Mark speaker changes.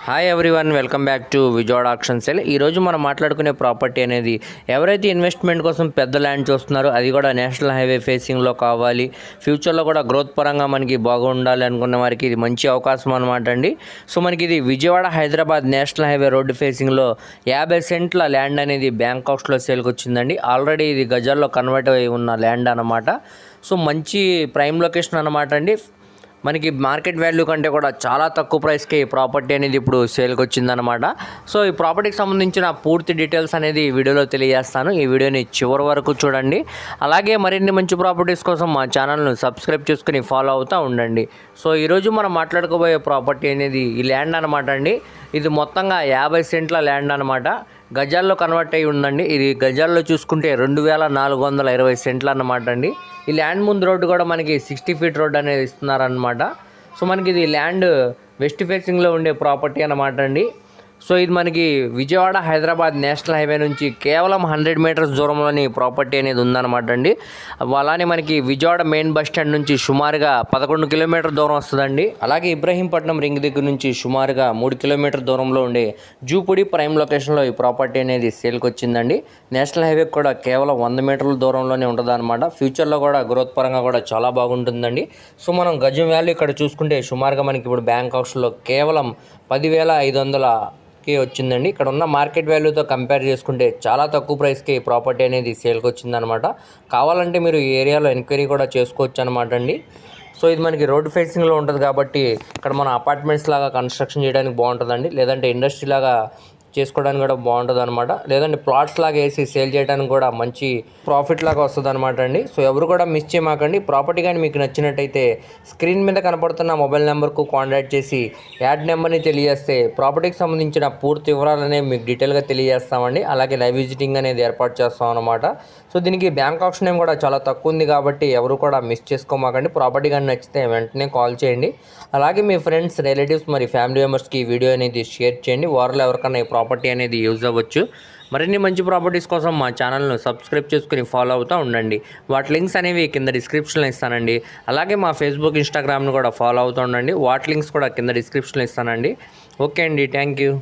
Speaker 1: Hi everyone, welcome back to Vijayawada auction sale. ఈరోజు మనం మాట్లాడుకునే ప్రాపర్టీ అనేది ఎవరైతే ఇన్వెస్ట్మెంట్ కోసం పెద్ద ల్యాండ్ చూస్తున్నారో, అది కూడా నేషనల్ హైవే ఫేసింగ్లో కావాలి, ఫ్యూచర్లో కూడా గ్రోత్ పరంగా మనకి బాగుండాలి అనుకున్న వారికి ఇది మంచి అవకాశం అనమాట అండి. సో మనకి ఇది Vijayawada Hyderabad national highway road ఫేసింగ్లో 50 సెంట్ల ల్యాండ్ అనేది బ్యాంకాక్స్లో సేల్కి వచ్చిందండి. ఆల్రెడీ ఇది గజాల్లో కన్వర్ట్ అయి ఉన్న ల్యాండ్ అనమాట. సో మంచి ప్రైమ్ లొకేషన్ అనమాట అండి. మనకి మార్కెట్ వాల్యూ కంటే కూడా చాలా తక్కువ ప్రైస్కి ఈ ప్రాపర్టీ అనేది ఇప్పుడు సేల్కి వచ్చిందనమాట. సో ఈ ప్రాపర్టీకి సంబంధించిన పూర్తి డీటెయిల్స్ అనేది ఈ వీడియోలో తెలియజేస్తాను. ఈ వీడియోని చివరి వరకు చూడండి. అలాగే మరిన్ని మంచి ప్రాపర్టీస్ కోసం మా ఛానల్ను సబ్స్క్రైబ్ చేసుకుని ఫాలో అవుతూ ఉండండి. సో ఈరోజు మనం మాట్లాడుకోబోయే ప్రాపర్టీ అనేది ఈ ల్యాండ్ అనమాట అండి. ఇది మొత్తంగా 50 సెంట్ల ల్యాండ్ అనమాట. గజాల్లో కన్వర్ట్ అయ్యి ఉందండి. ఇది గజాల్లో చూసుకుంటే 2420 సెంట్లు అన్నమాట అండి. ఈ ల్యాండ్ ముందు రోడ్డు కూడా మనకి 60 ఫీట్ రోడ్ అనేది ఇస్తున్నారనమాట. సో మనకి ఇది ల్యాండ్ వెస్ట్ ఫేసింగ్లో ఉండే ప్రాపర్టీ అనమాట అండి. సో ఇది మనకి విజయవాడ హైదరాబాద్ నేషనల్ హైవే నుంచి కేవలం 100 మీటర్స్ దూరంలోని ప్రాపర్టీ అనేది ఉందన్నమాట అండి. అలానే మనకి విజయవాడ మెయిన్ బస్ స్టాండ్ నుంచి సుమారుగా 11 కిలోమీటర్ దూరం వస్తుందండి. అలాగే ఇబ్రహీంపట్నం రింగ్ దగ్గర నుంచి సుమారుగా 3 కిలోమీటర్ దూరంలో ఉండే జూపుడి ప్రైమ్ లొకేషన్లో ఈ ప్రాపర్టీ అనేది సేల్కి వచ్చిందండి. నేషనల్ హైవే కూడా కేవలం 100 మీటర్ల దూరంలోనే ఉంటుంది అనమాట. ఫ్యూచర్లో కూడా గ్రోత్ పరంగా కూడా చాలా బాగుంటుందండి. సో మనం గజం వాల్యూ ఇక్కడ చూసుకుంటే సుమారుగా మనకి ఇప్పుడు బ్యాంకాక్స్లో కేవలం 10,500కి వచ్చిందండి. ఇక్కడ ఉన్న మార్కెట్ వాల్యూతో కంపేర్ చేసుకుంటే చాలా తక్కువ ప్రైస్కి ప్రాపర్టీ అనేది సేల్కి వచ్చిందనమాట. కావాలంటే మీరు ఈ ఏరియాలో ఎంక్వైరీ కూడా చేసుకోవచ్చు అనమాట అండి. సో ఇది మనకి రోడ్ ఫేసింగ్లో ఉంటుంది కాబట్టి ఇక్కడ మన అపార్ట్మెంట్స్ లాగా కన్స్ట్రక్షన్ చేయడానికి బాగుంటుందండి. లేదంటే ఇండస్ట్రీ లాగా చేసుకోవడానికి కూడా బాగుంటుంది అనమాట. లేదంటే ప్లాట్స్ లాగా వేసి సేల్ చేయడానికి కూడా మంచి ప్రాఫిట్ లాగా వస్తుంది అనమాట అండి. సో ఎవరు కూడా మిస్ చేయమాకండి. ప్రాపర్టీ కానీ మీకు నచ్చినట్టయితే స్క్రీన్ మీద కనపడుతున్న మొబైల్ నెంబర్కు కాంటాక్ట్ చేసి యాడ్ నెంబర్ని తెలియజేస్తే ప్రాపర్టీకి సంబంధించిన పూర్తి వివరాలు అనేవి మీకు డీటెయిల్గా తెలియజేస్తామండి. అలాగే లైవ్ విజిటింగ్ అనేది ఏర్పాటు చేస్తాం అనమాట. సో దీనికి బ్యాంక్ ఆప్షన్ ఏం కూడా చాలా తక్కువ ఉంది కాబట్టి ఎవరు కూడా మిస్ చేసుకోమాకండి. ప్రాపర్టీ కానీ నచ్చితే వెంటనే కాల్ చేయండి. అలాగే మీ ఫ్రెండ్స్, రిలేటివ్స్ మరి ఫ్యామిలీ మెంబర్స్కి ఈ వీడియో అనేది షేర్ చేయండి. వారిలో ఎవరికైనా ఈ ప్రాపర్టీ అనేది యూజ్ అవ్వచ్చు. మరిన్ని మంచి ప్రాపర్టీస్ కోసం మా ఛానల్ను సబ్స్క్రైబ్ చేసుకుని ఫాలో అవుతూ ఉండండి. వాటి లింక్స్ అనేవి కింద డిస్క్రిప్షన్లో ఇస్తానండి. అలాగే మా ఫేస్బుక్, ఇన్స్టాగ్రామ్ను కూడా ఫాలో అవుతూ ఉండండి. వాటి లింక్స్ కూడా కింద డిస్క్రిప్షన్లో ఇస్తానండి. ఓకే అండి, థ్యాంక్ యూ.